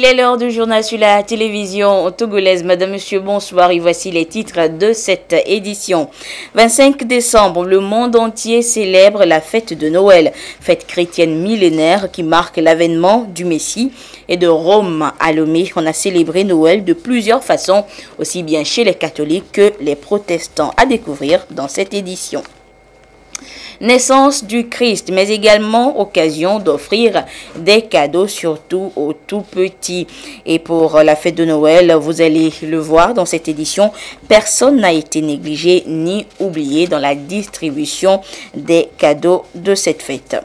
est l'heure du journal sur la télévision togolaise. Madame, monsieur, bonsoir et voici les titres de cette édition. 25 décembre, le monde entier célèbre la fête de Noël, fête chrétienne millénaire qui marque l'avènement du Messie. Et de Rome à Lomé, on a célébré Noël de plusieurs façons, aussi bien chez les catholiques que les protestants. À découvrir dans cette édition. Naissance du Christ, mais également occasion d'offrir des cadeaux, surtout aux tout petits. Et pour la fête de Noël, vous allez le voir dans cette édition, personne n'a été négligé ni oublié dans la distribution des cadeaux de cette fête.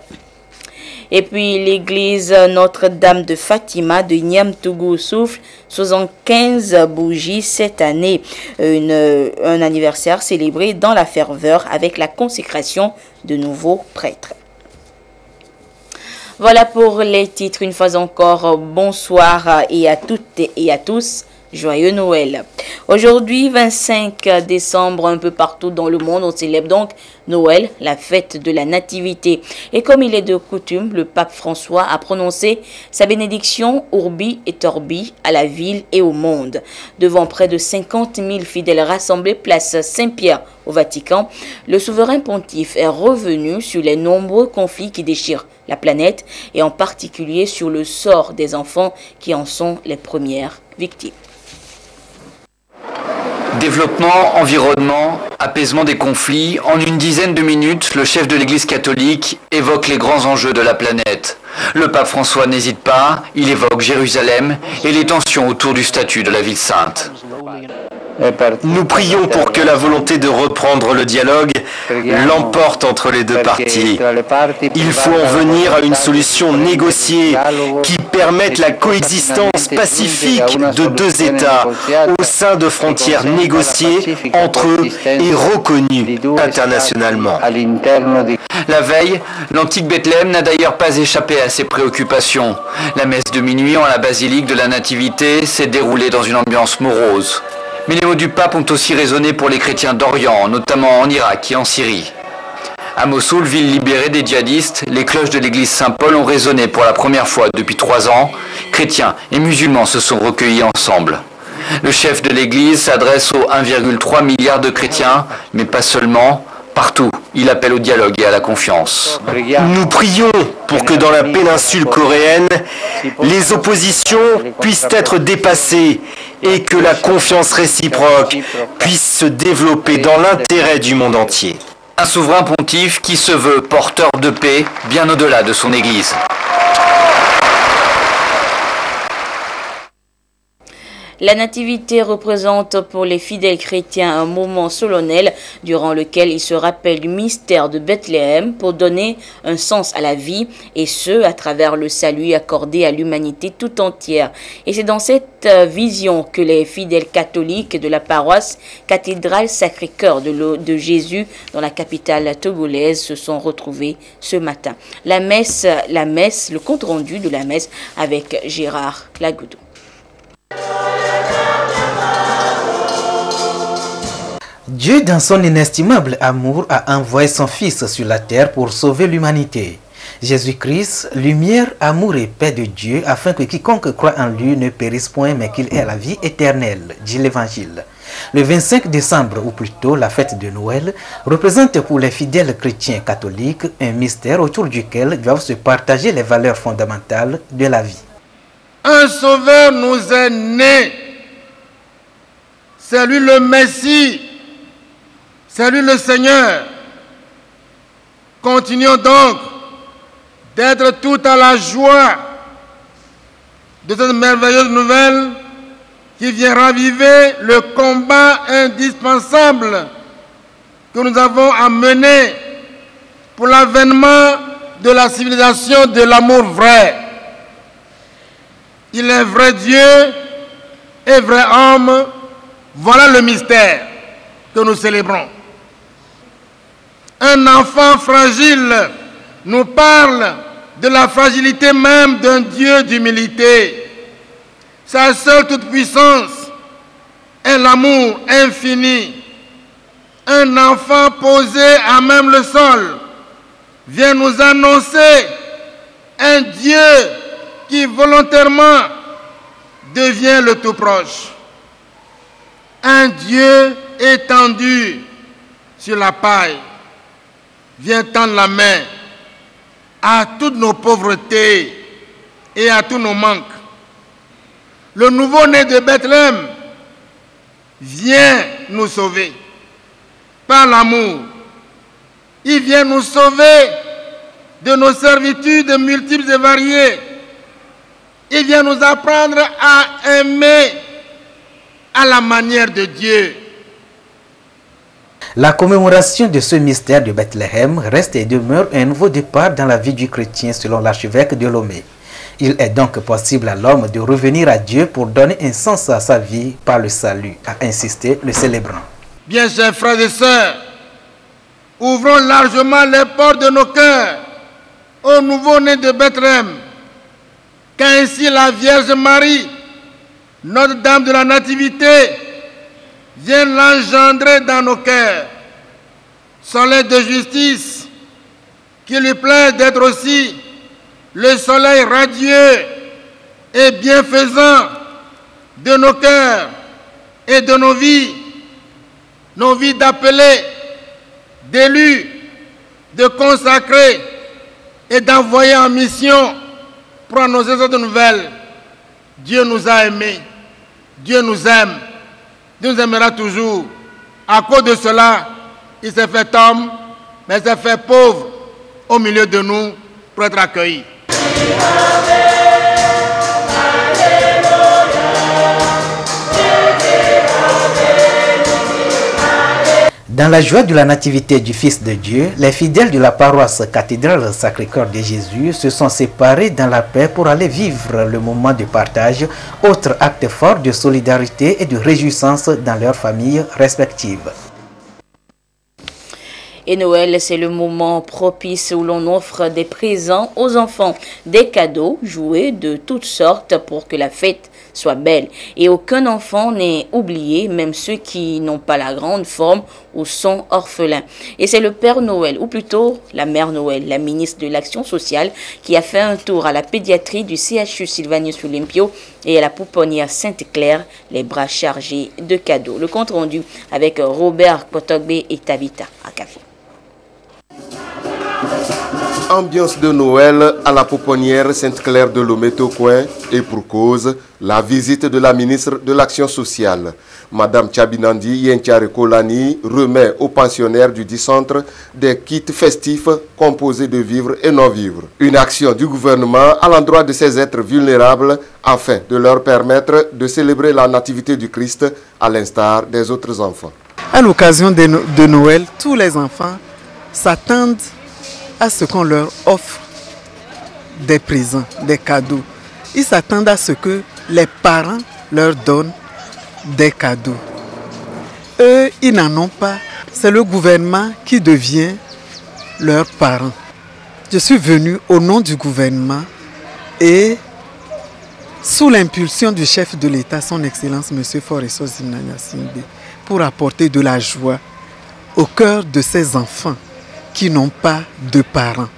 Et puis l'église Notre-Dame de Fatima de Niamtougou souffle 75 bougies cette année. Un anniversaire célébré dans la ferveur avec la consécration de nouveaux prêtres. Voilà pour les titres. Une fois encore, bonsoir et à toutes et à tous. Joyeux Noël. Aujourd'hui, 25 décembre, un peu partout dans le monde, on célèbre donc Noël, la fête de la Nativité. Et comme il est de coutume, le pape François a prononcé sa bénédiction Urbi et Orbi à la ville et au monde. Devant près de 50 000 fidèles rassemblés place Saint-Pierre au Vatican, le souverain pontife est revenu sur les nombreux conflits qui déchirent la planète et en particulier sur le sort des enfants qui en sont les premières victimes. Développement, environnement, apaisement des conflits. En une dizaine de minutes, le chef de l'Église catholique évoque les grands enjeux de la planète. Le pape François n'hésite pas, il évoque Jérusalem et les tensions autour du statut de la ville sainte. Nous prions pour que la volonté de reprendre le dialogue l'emporte entre les deux parties. Il faut en venir à une solution négociée qui permette la coexistence pacifique de deux États au sein de frontières négociées entre eux et reconnues internationalement. La veille, l'antique Bethléem n'a d'ailleurs pas échappé à ses préoccupations. La messe de minuit en la basilique de la Nativité s'est déroulée dans une ambiance morose. Mais les mots du pape ont aussi résonné pour les chrétiens d'Orient, notamment en Irak et en Syrie. À Mossoul, ville libérée des djihadistes, les cloches de l'église Saint-Paul ont résonné pour la première fois depuis 3 ans. Chrétiens et musulmans se sont recueillis ensemble. Le chef de l'église s'adresse aux 1,3 milliard de chrétiens, mais pas seulement. Partout, il appelle au dialogue et à la confiance. Nous prions pour que dans la péninsule coréenne, les oppositions puissent être dépassées et que la confiance réciproque puisse se développer dans l'intérêt du monde entier. Un souverain pontife qui se veut porteur de paix bien au-delà de son Église. La Nativité représente pour les fidèles chrétiens un moment solennel durant lequel ils se rappellent du mystère de Bethléem pour donner un sens à la vie et ce, à travers le salut accordé à l'humanité tout entière. Et c'est dans cette vision que les fidèles catholiques de la paroisse cathédrale Sacré-Cœur de Jésus dans la capitale togolaise se sont retrouvés ce matin. La messe, le compte rendu de la messe avec Gérard Lagoudou. Dieu, dans son inestimable amour, a envoyé son Fils sur la terre pour sauver l'humanité. Jésus-Christ, lumière, amour et paix de Dieu, afin que quiconque croit en lui ne périsse point, mais qu'il ait la vie éternelle, dit l'Évangile. Le 25 décembre, ou plutôt la fête de Noël, représente pour les fidèles chrétiens catholiques un mystère autour duquel doivent se partager les valeurs fondamentales de la vie. Un sauveur nous est né. C'est lui le Messie. C'est lui le Seigneur. Continuons donc d'être tout à la joie de cette merveilleuse nouvelle qui vient raviver le combat indispensable que nous avons à mener pour l'avènement de la civilisation de l'amour vrai. Il est vrai Dieu et vrai homme. Voilà le mystère que nous célébrons. Un enfant fragile nous parle de la fragilité même d'un Dieu d'humilité. Sa seule toute-puissance est l'amour infini. Un enfant posé à même le sol vient nous annoncer un Dieu qui volontairement devient le tout proche. Un Dieu étendu sur la paille vient tendre la main à toutes nos pauvretés et à tous nos manques. Le nouveau-né de Bethléem vient nous sauver par l'amour. Il vient nous sauver de nos servitudes multiples et variées. Il vient nous apprendre à aimer à la manière de Dieu. La commémoration de ce mystère de Bethléem reste et demeure un nouveau départ dans la vie du chrétien selon l'archevêque de Lomé. Il est donc possible à l'homme de revenir à Dieu pour donner un sens à sa vie par le salut, a insisté le célébrant. Bien chers frères et sœurs, ouvrons largement les portes de nos cœurs au nouveau-né de Bethléem, qu'ainsi la Vierge Marie, Notre-Dame de la Nativité, vienne l'engendrer dans nos cœurs. Soleil de justice, qui lui plaît d'être aussi le soleil radieux et bienfaisant de nos cœurs et de nos vies d'appelés, d'élus, de consacrés et d'envoyés en mission pour annoncer cette nouvelle. Dieu nous a aimés, Dieu nous aime, Dieu nous aimera toujours. À cause de cela, il s'est fait homme, mais il s'est fait pauvre au milieu de nous pour être accueilli. Dans la joie de la nativité du Fils de Dieu, les fidèles de la paroisse cathédrale Sacré-Cœur de Jésus se sont séparés dans la paix pour aller vivre le moment de partage, autre acte fort de solidarité et de réjouissance dans leurs familles respectives. Et Noël, c'est le moment propice où l'on offre des présents aux enfants, des cadeaux, jouets de toutes sortes pour que la fête soit belle. Et aucun enfant n'est oublié, même ceux qui n'ont pas la grande forme ou sont orphelins. Et c'est le Père Noël, ou plutôt la Mère Noël, la ministre de l'Action sociale, qui a fait un tour à la pédiatrie du CHU Sylvanus Olympio et à la pouponnière Sainte-Claire, les bras chargés de cadeaux. Le compte rendu avec Robert Potogbe et Tabitha Akafi. Ambiance de Noël à la pouponnière Sainte-Claire de Lomé-Tocoin et pour cause, la visite de la ministre de l'Action sociale. Madame Tchabinandi Yenchare Kolani remet aux pensionnaires du dit centre des kits festifs composés de vivres et non-vivres. Une action du gouvernement à l'endroit de ces êtres vulnérables afin de leur permettre de célébrer la nativité du Christ à l'instar des autres enfants. À l'occasion de Noël, tous les enfants s'attendent à ce qu'on leur offre des présents, des cadeaux. Ils s'attendent à ce que les parents leur donnent des cadeaux. Eux, ils n'en ont pas. C'est le gouvernement qui devient leurs parents. Je suis venu au nom du gouvernement et sous l'impulsion du chef de l'État, son Excellence M. Foreso Zinanya Simbe, pour apporter de la joie au cœur de ces enfants qui n'ont pas de parents.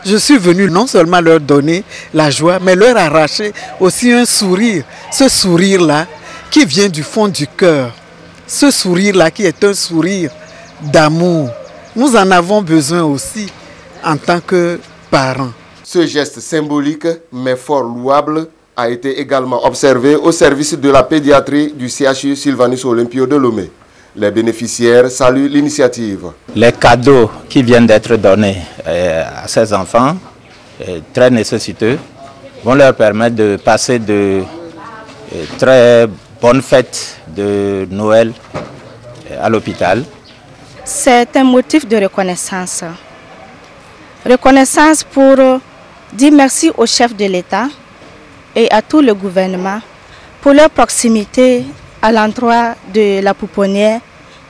Je suis venu non seulement leur donner la joie, mais leur arracher aussi un sourire. Ce sourire-là qui vient du fond du cœur. Ce sourire-là qui est un sourire d'amour. Nous en avons besoin aussi en tant que parents. Ce geste symbolique, mais fort louable, a été également observé au service de la pédiatrie du CHU Sylvanus Olympio de Lomé. Les bénéficiaires saluent l'initiative. Les cadeaux qui viennent d'être donnés à ces enfants, très nécessiteux, vont leur permettre de passer de très bonnes fêtes de Noël à l'hôpital. C'est un motif de reconnaissance. Reconnaissance pour dire merci au chef de l'État et à tout le gouvernement pour leur proximité à l'endroit de la pouponnière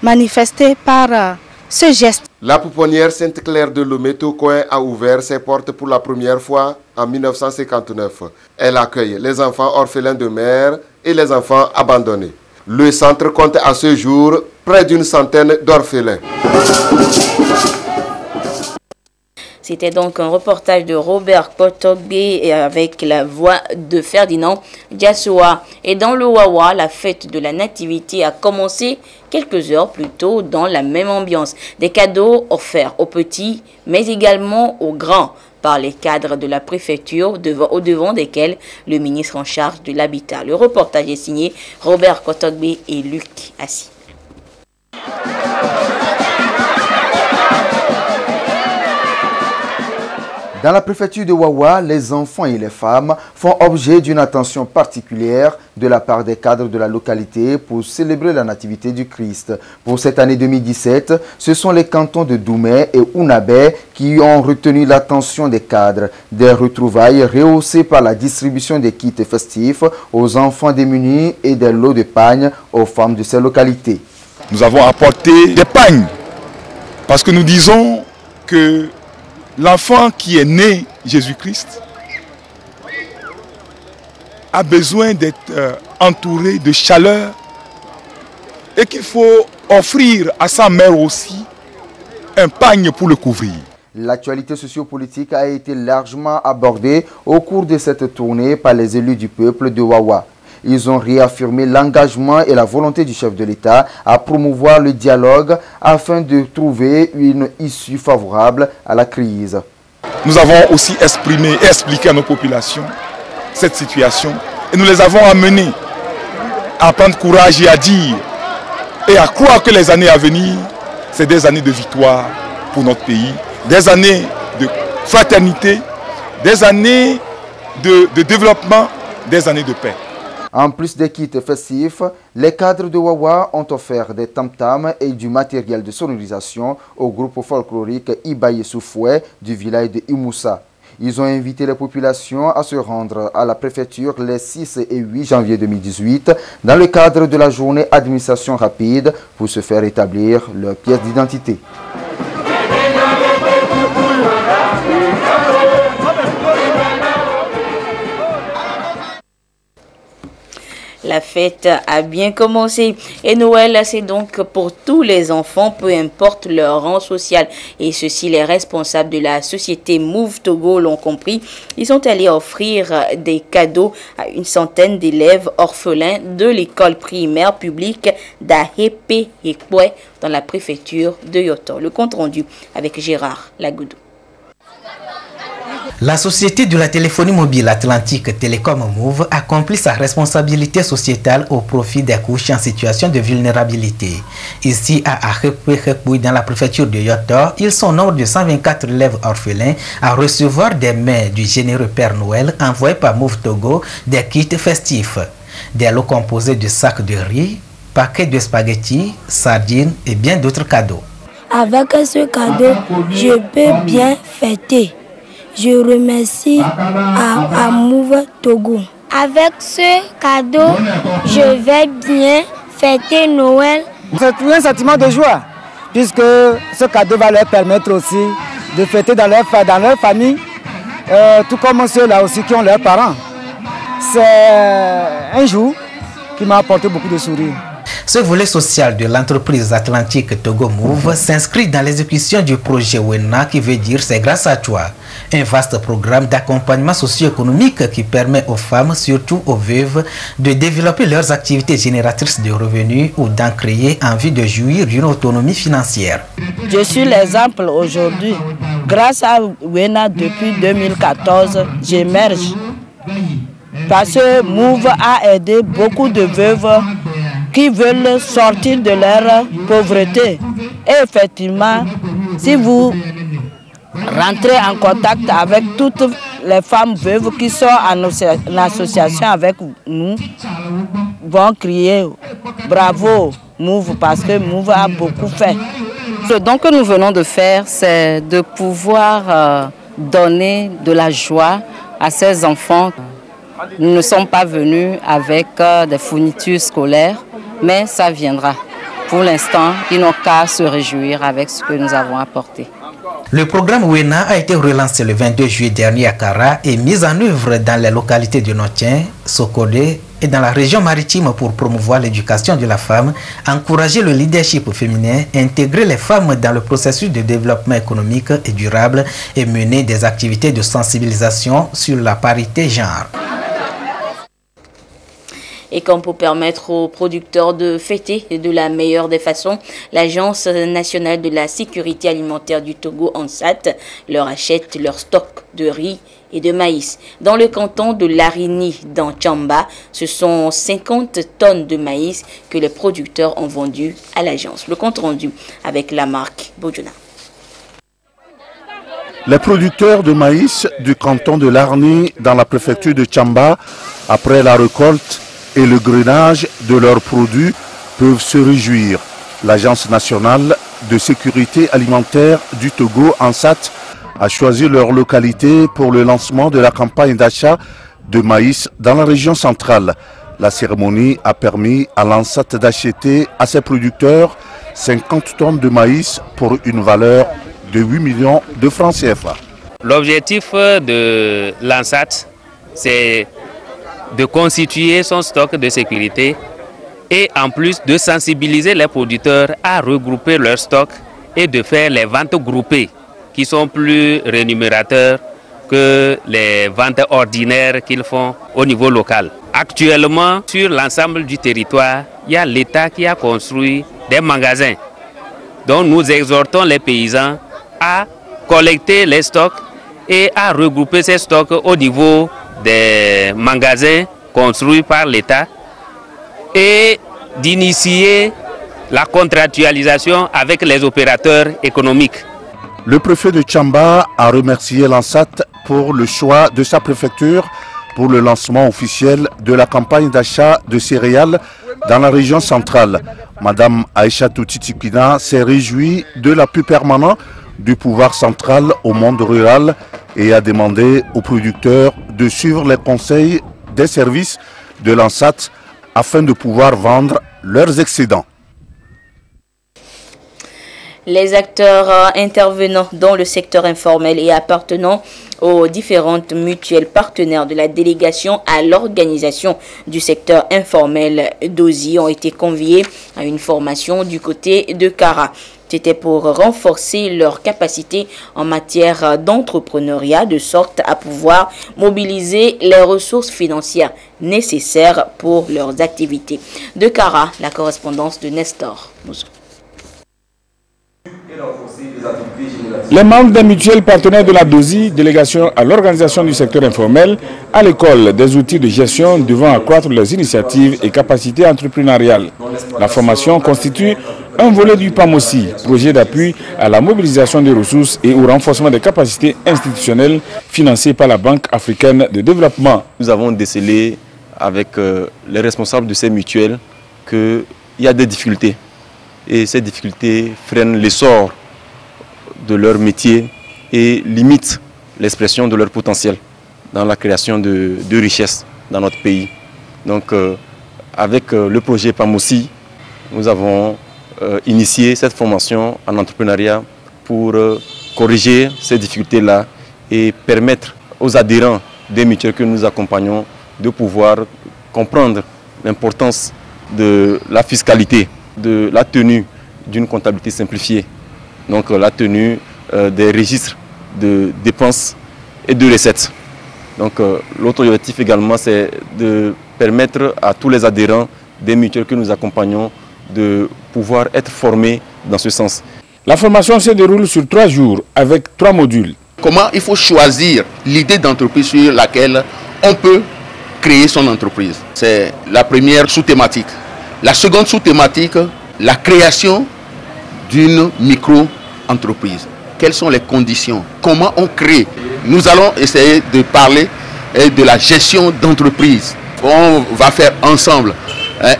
manifestée par ce geste. La pouponnière Sainte-Claire de Lomé-Tocoin a ouvert ses portes pour la première fois en 1959. Elle accueille les enfants orphelins de mère et les enfants abandonnés. Le centre compte à ce jour près d'une centaine d'orphelins. C'était donc un reportage de Robert Kotogbe avec la voix de Ferdinand Diassoa. Et dans le Wawa, la fête de la Nativité a commencé quelques heures plus tôt dans la même ambiance. Des cadeaux offerts aux petits, mais également aux grands, par les cadres de la préfecture, au devant desquels le ministre en charge de l'habitat. Le reportage est signé Robert Kotogbe et Luc Assi. Dans la préfecture de Wawa, les enfants et les femmes font objet d'une attention particulière de la part des cadres de la localité pour célébrer la nativité du Christ. Pour cette année 2017, ce sont les cantons de Doumé et Ounabé qui ont retenu l'attention des cadres. Des retrouvailles rehaussées par la distribution des kits festifs aux enfants démunis et des lots de pagnes aux femmes de ces localités. Nous avons apporté des pagnes parce que nous disons que l'enfant qui est né, Jésus-Christ, a besoin d'être entouré de chaleur et qu'il faut offrir à sa mère aussi un pagne pour le couvrir. L'actualité sociopolitique a été largement abordée au cours de cette tournée par les élus du peuple de Wawa. Ils ont réaffirmé l'engagement et la volonté du chef de l'État à promouvoir le dialogue afin de trouver une issue favorable à la crise. Nous avons aussi exprimé et expliqué à nos populations cette situation et nous les avons amenés à prendre courage et à dire et à croire que les années à venir, c'est des années de victoire pour notre pays, des années de fraternité, des années de développement, des années de paix. En plus des kits festifs, les cadres de Wawa ont offert des tam-tams et du matériel de sonorisation au groupe folklorique Ibaye Soufoué du village de Imoussa. Ils ont invité les populations à se rendre à la préfecture les 6 et 8 janvier 2018 dans le cadre de la journée administration rapide pour se faire établir leur pièce d'identité. La fête a bien commencé et Noël, c'est donc pour tous les enfants, peu importe leur rang social. Et ceci, les responsables de la société Move Togo l'ont compris. Ils sont allés offrir des cadeaux à une centaine d'élèves orphelins de l'école primaire publique d'Ahepe-Ekwe dans la préfecture de Yoto. Le compte rendu avec Gérard Lagoudou. La société de la téléphonie mobile Atlantique Télécom Move accomplit sa responsabilité sociétale au profit des couches en situation de vulnérabilité. Ici à Ahepe-Ekwe dans la préfecture de Yoto, ils sont nombre de 124 élèves orphelins à recevoir des mains du généreux Père Noël envoyés par Move Togo des kits festifs. Des lots composés de sacs de riz, paquets de spaghettis, sardines et bien d'autres cadeaux. Avec ce cadeau, je peux bien fêter. Je remercie à Move Togo. Avec ce cadeau, je vais bien fêter Noël. C'est un sentiment de joie, puisque ce cadeau va leur permettre aussi de fêter dans leur famille, tout comme ceux-là aussi qui ont leurs parents. C'est un jour qui m'a apporté beaucoup de sourires. Ce volet social de l'entreprise Atlantique Togo Move s'inscrit dans l'exécution du projet WENA qui veut dire c'est grâce à toi. Un vaste programme d'accompagnement socio-économique qui permet aux femmes, surtout aux veuves, de développer leurs activités génératrices de revenus ou d'en créer en vue de jouir d'une autonomie financière. Je suis l'exemple aujourd'hui. Grâce à WENA depuis 2014, j'émerge. Parce que Move a aidé beaucoup de veuves qui veulent sortir de leur pauvreté. Et effectivement, si vous rentrez en contact avec toutes les femmes veuves qui sont en association avec nous, vont crier bravo Move, parce que Move a beaucoup fait. Ce don que nous venons de faire, c'est de pouvoir donner de la joie à ces enfants. Nous ne sommes pas venus avec des fournitures scolaires, mais ça viendra. Pour l'instant, ils n'ont qu'à se réjouir avec ce que nous avons apporté. Le programme WENA a été relancé le 22 juillet dernier à Kara et mis en œuvre dans les localités de Notien, Sokolé et dans la région maritime pour promouvoir l'éducation de la femme, encourager le leadership féminin, intégrer les femmes dans le processus de développement économique et durable et mener des activités de sensibilisation sur la parité genre. Et comme pour permettre aux producteurs de fêter de la meilleure des façons, l'Agence nationale de la sécurité alimentaire du Togo, ANSAT, leur achète leur stock de riz et de maïs. Dans le canton de Larini, dans Tchamba, ce sont 50 tonnes de maïs que les producteurs ont vendues à l'agence. Le compte rendu avec la marque Bojuna. Les producteurs de maïs du canton de Larni, dans la préfecture de Tchamba, après la récolte et le grainage de leurs produits, peuvent se réjouir. L'Agence nationale de sécurité alimentaire du Togo, ANSAT, a choisi leur localité pour le lancement de la campagne d'achat de maïs dans la région centrale. La cérémonie a permis à l'ANSAT d'acheter à ses producteurs 50 tonnes de maïs pour une valeur de 8 millions de francs CFA. L'objectif de l'ANSAT, c'est de constituer son stock de sécurité et en plus de sensibiliser les producteurs à regrouper leur stock et de faire les ventes groupées qui sont plus rémunérateurs que les ventes ordinaires qu'ils font au niveau local. Actuellement, sur l'ensemble du territoire, il y a l'État qui a construit des magasins. Donc nous exhortons les paysans à collecter les stocks et à regrouper ces stocks au niveau des magasins construits par l'État et d'initier la contractualisation avec les opérateurs économiques. Le préfet de Tchamba a remercié l'ANSAT pour le choix de sa préfecture pour le lancement officiel de la campagne d'achat de céréales dans la région centrale. Madame Aïchatou Titikina s'est réjouie de l'appui permanent du pouvoir central au monde rural et a demandé aux producteurs de suivre les conseils des services de l'ANSAT afin de pouvoir vendre leurs excédents. Les acteurs intervenant dans le secteur informel et appartenant aux différentes mutuelles partenaires de la délégation à l'organisation du secteur informel d'Ozi ont été conviés à une formation du côté de Kara. C'était pour renforcer leur capacité en matière d'entrepreneuriat de sorte à pouvoir mobiliser les ressources financières nécessaires pour leurs activités. De Kara, la correspondance de Nestor Moussou. Les membres des mutuelles partenaires de la DOSI, délégation à l'organisation du secteur informel, à l'école des outils de gestion devant accroître leurs initiatives et capacités entrepreneuriales. La formation constitue un volet du PAMOSI, projet d'appui à la mobilisation des ressources et au renforcement des capacités institutionnelles financé par la Banque africaine de développement. Nous avons décelé avec les responsables de ces mutuelles qu'il y a des difficultés. Et ces difficultés freinent l'essor de leur métier et limitent l'expression de leur potentiel dans la création de richesses dans notre pays. Donc avec le projet PAMOSI, nous avons initié cette formation en entrepreneuriat pour corriger ces difficultés-là et permettre aux adhérents des mutuelles que nous accompagnons de pouvoir comprendre l'importance de la fiscalité, de la tenue d'une comptabilité simplifiée, donc la tenue des registres de dépenses et de recettes. Donc l'autre objectif également, c'est de permettre à tous les adhérents des mutuelles que nous accompagnons de pouvoir être formés dans ce sens. La formation se déroule sur 3 jours avec 3 modules. Comment il faut choisir l'idée d'entreprise sur laquelle on peut créer son entreprise. C'est la première sous-thématique. La seconde sous-thématique, la création d'une micro-entreprise. Quelles sont les conditions? Comment on crée? Nous allons essayer de parler de la gestion d'entreprise. On va faire ensemble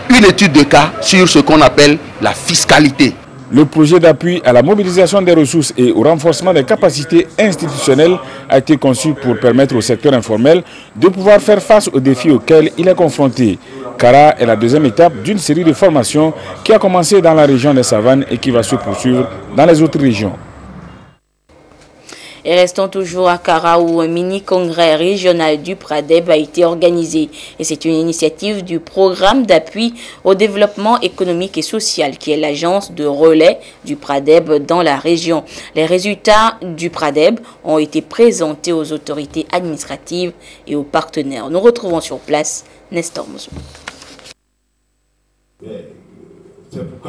une étude de cas sur ce qu'on appelle la fiscalité. Le projet d'appui à la mobilisation des ressources et au renforcement des capacités institutionnelles a été conçu pour permettre au secteur informel de pouvoir faire face aux défis auxquels il est confronté. Kara est la deuxième étape d'une série de formations qui a commencé dans la région des Savanes et qui va se poursuivre dans les autres régions. Et restons toujours à Kara où un mini-congrès régional du Pradeb a été organisé. Et c'est une initiative du programme d'appui au développement économique et social qui est l'agence de relais du Pradeb dans la région. Les résultats du Pradeb ont été présentés aux autorités administratives et aux partenaires. Nous retrouvons sur place Nestor Moussou.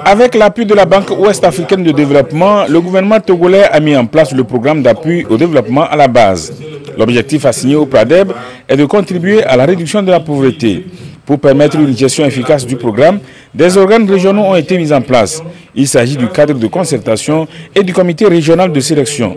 Avec l'appui de la Banque ouest-africaine de développement, le gouvernement togolais a mis en place le programme d'appui au développement à la base. L'objectif assigné au Pradeb est de contribuer à la réduction de la pauvreté. Pour permettre une gestion efficace du programme, des organes régionaux ont été mis en place. Il s'agit du cadre de concertation et du comité régional de sélection.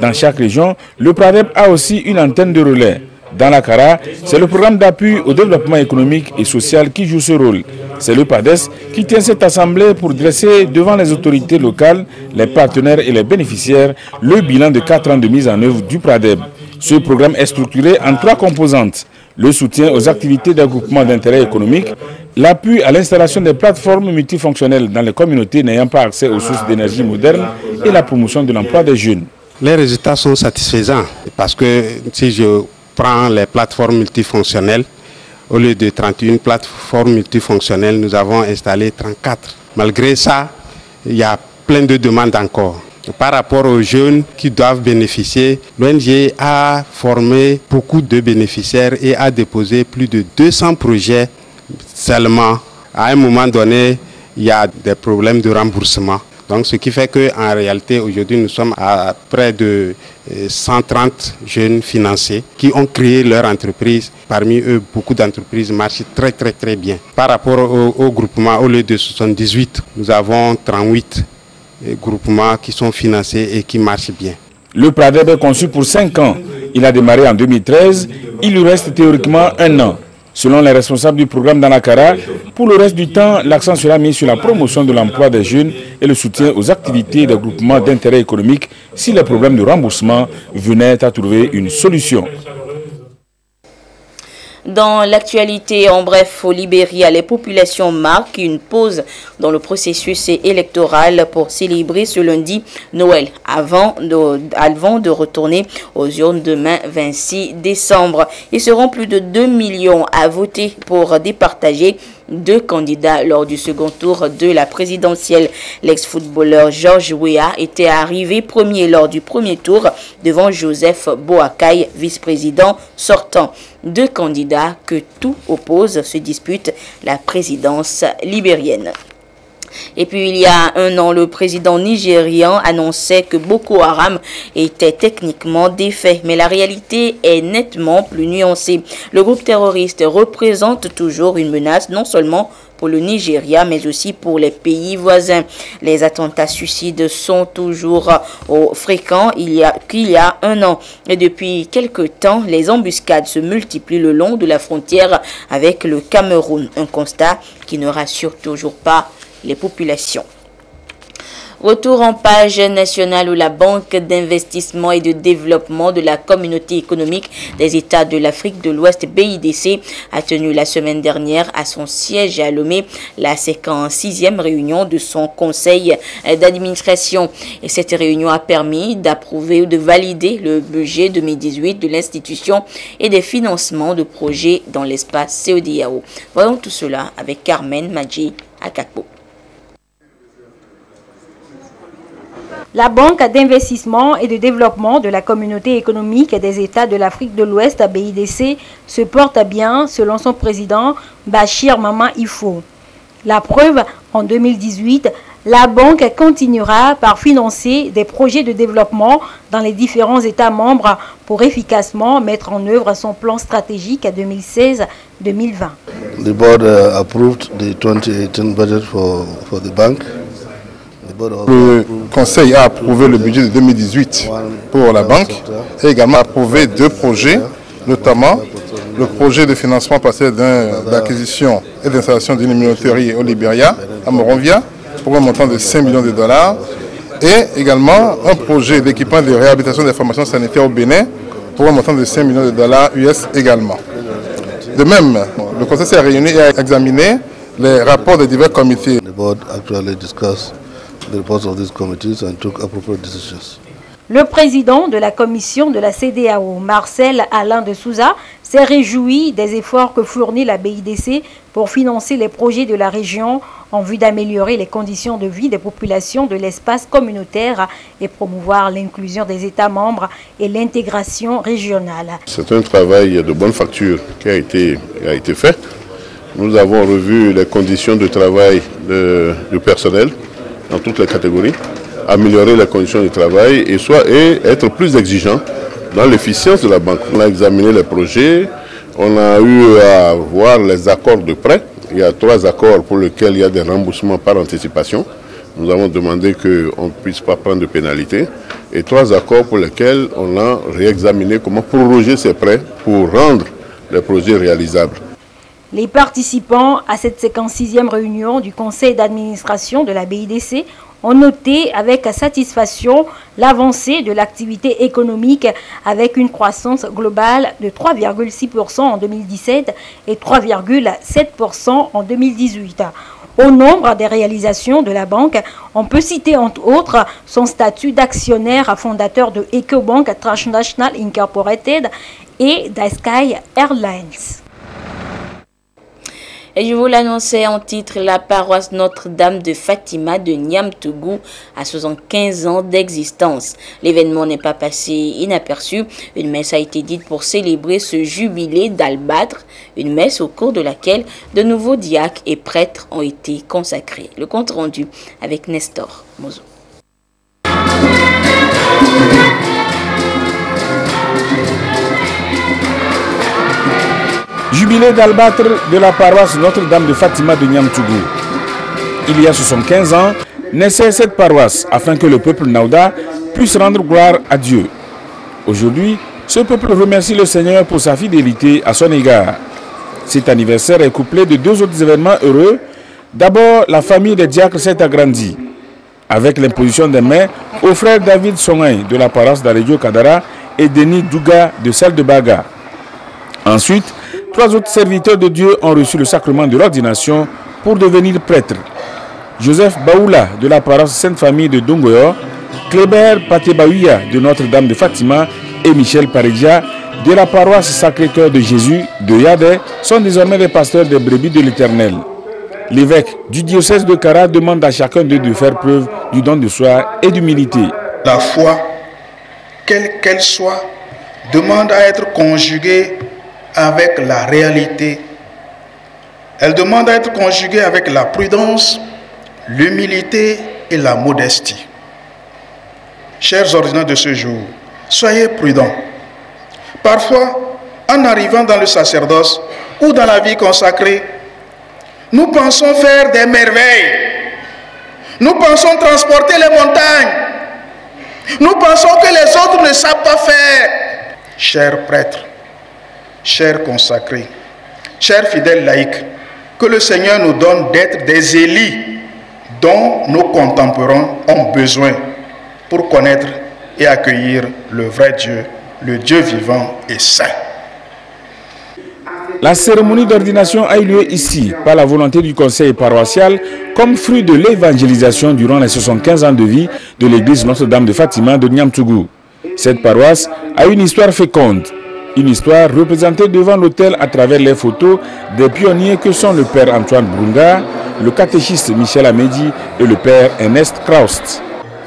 Dans chaque région, le Pradeb a aussi une antenne de relais. Dans la Kara, c'est le programme d'appui au développement économique et social qui joue ce rôle. C'est le PADES qui tient cette assemblée pour dresser devant les autorités locales, les partenaires et les bénéficiaires le bilan de 4 ans de mise en œuvre du Pradeb. Ce programme est structuré en 3 composantes. Le soutien aux activités d'un groupement d'intérêt économique, l'appui à l'installation des plateformes multifonctionnelles dans les communautés n'ayant pas accès aux sources d'énergie modernes et la promotion de l'emploi des jeunes. Les résultats sont satisfaisants parce que si je prends les plateformes multifonctionnelles, au lieu de 31 plateformes multifonctionnelles, nous avons installé 34. Malgré ça, il y a plein de demandes encore. Par rapport aux jeunes qui doivent bénéficier, l'ONG a formé beaucoup de bénéficiaires et a déposé plus de 200 projets seulement. À un moment donné, il y a des problèmes de remboursement. Donc, ce qui fait qu'en réalité, aujourd'hui, nous sommes à près de 130 jeunes financés qui ont créé leur entreprise. Parmi eux, beaucoup d'entreprises marchent très bien. Par rapport au groupement, au lieu de 78, nous avons 38 groupements qui sont financés et qui marchent bien. Le Pradeb est conçu pour 5 ans. Il a démarré en 2013. Il lui reste théoriquement 1 an. Selon les responsables du programme dans la Kara, pour le reste du temps, l'accent sera mis sur la promotion de l'emploi des jeunes et le soutien aux activités des groupements d'intérêt économique si les problèmes de remboursement venaient à trouver une solution. Dans l'actualité, en bref, au Libéria, les populations marquent une pause dans le processus électoral pour célébrer ce lundi Noël, avant de retourner aux urnes demain 26 décembre. Ils seront plus de 2 millions à voter pour départager 2 candidats lors du second tour de la présidentielle. L'ex-footballeur Georges Weah était arrivé premier lors du premier tour devant Joseph Boakai, vice-président sortant. 2 candidats que tout oppose se disputent la présidence libérienne. Et puis il y a 1 an, le président nigérian annonçait que Boko Haram était techniquement défait. Mais la réalité est nettement plus nuancée. Le groupe terroriste représente toujours une menace non seulement pour le Nigeria, mais aussi pour les pays voisins. Les attentats suicides sont toujours fréquents qu'il y a 1 an. Et depuis quelque temps, les embuscades se multiplient le long de la frontière avec le Cameroun. Un constat qui ne rassure toujours pas les populations. Retour en page nationale où la Banque d'investissement et de développement de la communauté économique des États de l'Afrique de l'Ouest, BIDC, a tenu la semaine dernière à son siège à Lomé la 56e réunion de son conseil d'administration. Et cette réunion a permis d'approuver ou de valider le budget 2018 de l'institution et des financements de projets dans l'espace CEDEAO. Voyons tout cela avec Carmen Madji Akakpo. La Banque d'investissement et de développement de la communauté économique des États de l'Afrique de l'Ouest, BIDC, se porte bien selon son président Bachir Maman Ifo. La preuve, en 2018, la banque continuera par financer des projets de développement dans les différents États membres pour efficacement mettre en œuvre son plan stratégique à 2016-2020. The board approved the 2018 budget for the bank. Le Conseil a approuvé le budget de 2018 pour la banque et également approuvé 2 projets, notamment le projet de financement partiel d'acquisition et d'installation d'une minoterie au Libéria, à Monrovia, pour un montant de 5 millions de dollars, et également un projet d'équipement de réhabilitation des formations sanitaires au Bénin pour un montant de 5 millions de dollars US également. De même, le Conseil s'est réuni et a examiné les rapports des divers comités. The board actually discussed the reports of these committees and took appropriate decisions. Le président de la commission de la CEDEAO, Marcel Alain de Souza, s'est réjoui des efforts que fournit la BIDC pour financer les projets de la région en vue d'améliorer les conditions de vie des populations de l'espace communautaire et promouvoir l'inclusion des États membres et l'intégration régionale. C'est un travail de bonne facture qui a été fait. Nous avons revu les conditions de travail du personnel dans toutes les catégories, améliorer les conditions de travail et être plus exigeant dans l'efficience de la banque. On a examiné les projets, on a eu à voir les accords de prêt. Il y a 3 accords pour lesquels il y a des remboursements par anticipation. Nous avons demandé qu'on ne puisse pas prendre de pénalité. Et 3 accords pour lesquels on a réexaminé comment proroger ces prêts pour rendre les projets réalisables. Les participants à cette 56e réunion du conseil d'administration de la BIDC ont noté avec satisfaction l'avancée de l'activité économique avec une croissance globale de 3,6% en 2017 et 3,7% en 2018. Au nombre des réalisations de la banque, on peut citer entre autres son statut d'actionnaire fondateur de EcoBank Transnational Incorporated et d'Sky Airlines. Et je vous l'annonçais en titre, la paroisse Notre-Dame de Fatima de Niamtougou a 75 ans d'existence. L'événement n'est pas passé inaperçu. Une messe a été dite pour célébrer ce jubilé d'Albâtre, une messe au cours de laquelle de nouveaux diacres et prêtres ont été consacrés. Le compte rendu avec Nestor Mozo. Jubilé d'Albâtre de la paroisse Notre-Dame de Fatima de Niamtougou. Il y a 75 ans, naissait cette paroisse afin que le peuple Naouda puisse rendre gloire à Dieu. Aujourd'hui, ce peuple remercie le Seigneur pour sa fidélité à son égard. Cet anniversaire est couplé de 2 autres événements heureux. D'abord, la famille des diacres s'est agrandie avec l'imposition des mains aux frères David Songaï de la paroisse d'Aredio Kadara et Denis Douga de celle de Baga. Ensuite, 3 autres serviteurs de Dieu ont reçu le sacrement de l'ordination pour devenir prêtres. Joseph Baoula de la paroisse Sainte-Famille de Dongoyor, Kléber Patebaouya de Notre-Dame de Fatima et Michel Paredia de la paroisse Sacré-Cœur de Jésus de Yadé sont désormais les pasteurs des brebis de l'Éternel. L'évêque du diocèse de Kara demande à chacun d'eux de faire preuve du don de soi et d'humilité. La foi, quelle qu'elle soit, demande à être conjuguée avec la réalité. Elle demande à être conjuguée avec la prudence, l'humilité et la modestie. Chers ordinaires de ce jour, soyez prudents. Parfois, en arrivant dans le sacerdoce ou dans la vie consacrée, nous pensons faire des merveilles. Nous pensons transporter les montagnes. Nous pensons que les autres ne savent pas faire. Chers prêtres, chers consacrés, chers fidèles laïcs, que le Seigneur nous donne d'être des Élis dont nos contemporains ont besoin pour connaître et accueillir le vrai Dieu, le Dieu vivant et saint. La cérémonie d'ordination a eu lieu ici, par la volonté du conseil paroissial, comme fruit de l'évangélisation durant les 75 ans de vie de l'église Notre-Dame de Fatima de Niamtougou. Cette paroisse a une histoire féconde. Une histoire représentée devant l'autel à travers les photos des pionniers que sont le père Antoine Brunga, le catéchiste Michel Amédi et le père Ernest Kraust.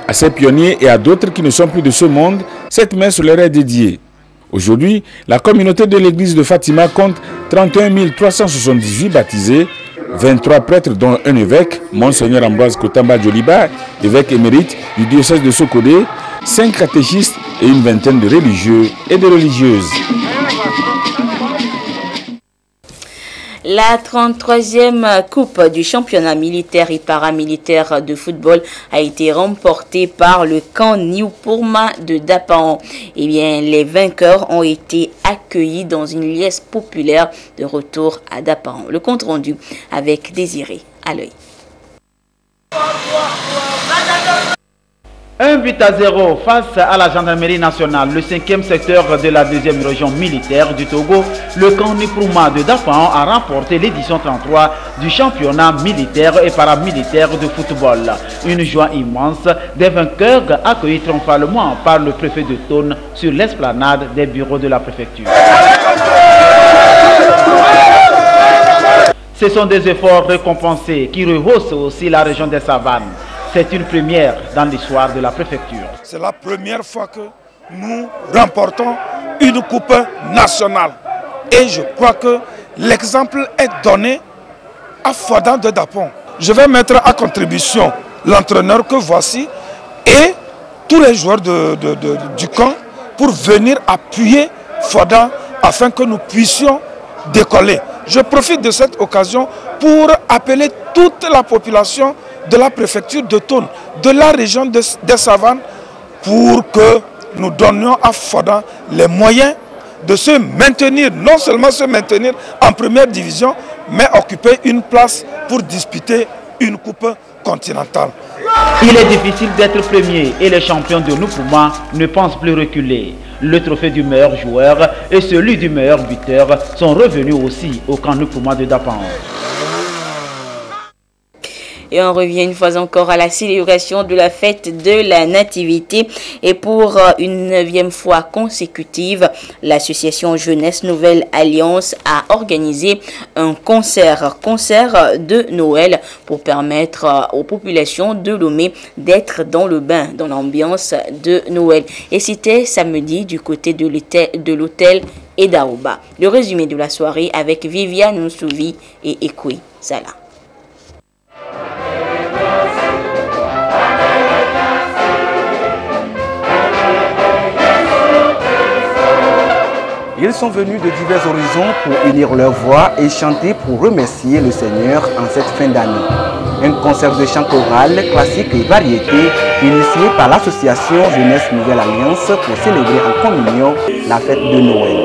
À ces pionniers et à d'autres qui ne sont plus de ce monde, cette messe leur est dédiée. Aujourd'hui, la communauté de l'église de Fatima compte 31 378 baptisés, 23 prêtres dont un évêque, Monseigneur Ambroise Kotamba Djoliba, évêque émérite du diocèse de Sokodé, 5 catéchistes et une vingtaine de religieux et de religieuses. La 33e coupe du championnat militaire et paramilitaire de football a été remportée par le camp New Pourma de Dapaon. Eh bien, les vainqueurs ont été accueillis dans une liesse populaire de retour à Dapaon. Le compte rendu avec Désiré à l'œil. 1-0 face à la gendarmerie nationale, le 5e secteur de la 2e région militaire du Togo. Le camp Nkrumah de Dapaon a remporté l'édition 33 du championnat militaire et paramilitaire de football. Une joie immense des vainqueurs accueillis triomphalement par le préfet de Thone sur l'esplanade des bureaux de la préfecture. Ce sont des efforts récompensés qui rehaussent aussi la région des Savanes. C'est une première dans l'histoire de la préfecture. C'est la première fois que nous remportons une coupe nationale. Et je crois que l'exemple est donné à Fodan de Dapon. Je vais mettre à contribution l'entraîneur que voici et tous les joueurs du camp pour venir appuyer Fodan afin que nous puissions décoller. Je profite de cette occasion pour appeler toute la population de la préfecture de Thone, de la région des Savanes, pour que nous donnions à Fodan les moyens de se maintenir, non seulement se maintenir en première division, mais occuper une place pour disputer une coupe continentale. Il est difficile d'être premier et les champions de Nkrumah ne pensent plus reculer. Le trophée du meilleur joueur et celui du meilleur buteur sont revenus aussi au camp Nkrumah de Dapaon. Et on revient une fois encore à la célébration de la fête de la Nativité. Et pour une 9e fois consécutive, l'association Jeunesse Nouvelle Alliance a organisé un concert de Noël pour permettre aux populations de Lomé d'être dans le bain, dans l'ambiance de Noël. Et c'était samedi du côté de l'hôtel Edaoba. Le résumé de la soirée avec Viviane Nsouvi et Ekwe Sala. Ils sont venus de divers horizons pour unir leurs voix et chanter pour remercier le Seigneur en cette fin d'année. Un concert de chant choral, classique et variété, initié par l'association Jeunesse Nouvelle Alliance pour célébrer en communion la fête de Noël.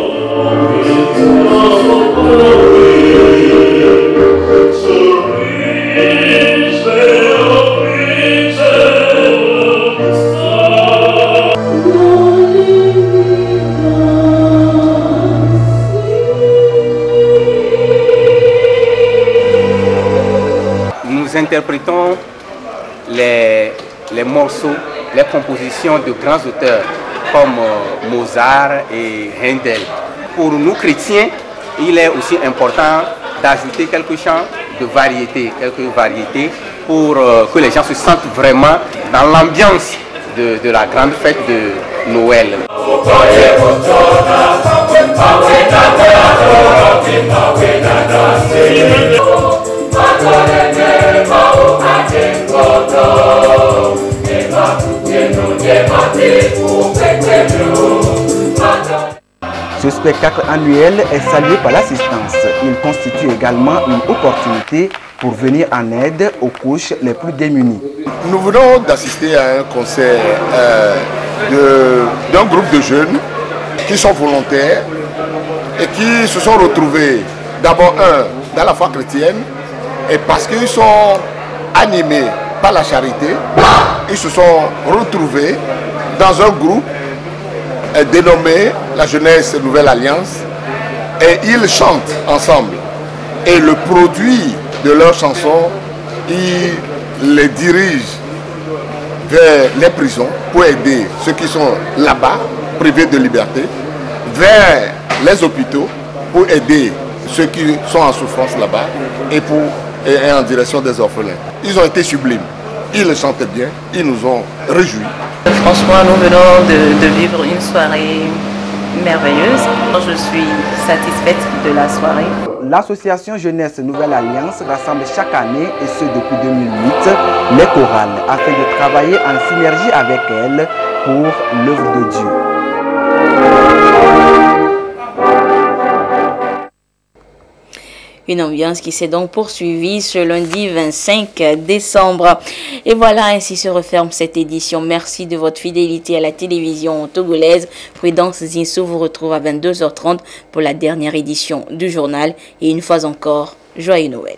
Nous interprétons les morceaux, les compositions de grands auteurs comme Mozart et Handel. Pour nous chrétiens, il est aussi important d'ajouter quelques chants de variété, quelques variétés pour que les gens se sentent vraiment dans l'ambiance de la grande fête de Noël. Ce spectacle annuel est salué par l'assistance. Il constitue également une opportunité pour venir en aide aux couches les plus démunies. Nous venons d'assister à un concert d'un groupe de jeunes qui sont volontaires et qui se sont retrouvés d'abord dans la foi chrétienne et parce qu'ils sont animés par la charité, ils se sont retrouvés dans un groupe dénommé la Jeunesse Nouvelle Alliance et ils chantent ensemble. Et le produit de leurs chansons, ils les dirigent vers les prisons pour aider ceux qui sont là-bas, privés de liberté, vers les hôpitaux pour aider ceux qui sont en souffrance là-bas et en direction des orphelins. Ils ont été sublimes, ils chantaient bien, ils nous ont réjouis. Franchement, nous venons de vivre une soirée merveilleuse. Je suis satisfaite de la soirée. L'association Jeunesse Nouvelle Alliance rassemble chaque année, et ce depuis 2008, les chorales afin de travailler en synergie avec elles pour l'œuvre de Dieu. Une ambiance qui s'est donc poursuivie ce lundi 25 décembre. Et voilà, ainsi se referme cette édition. Merci de votre fidélité à la télévision togolaise. Prudence Zinsou vous retrouve à 22h30 pour la dernière édition du journal. Et une fois encore, joyeux Noël.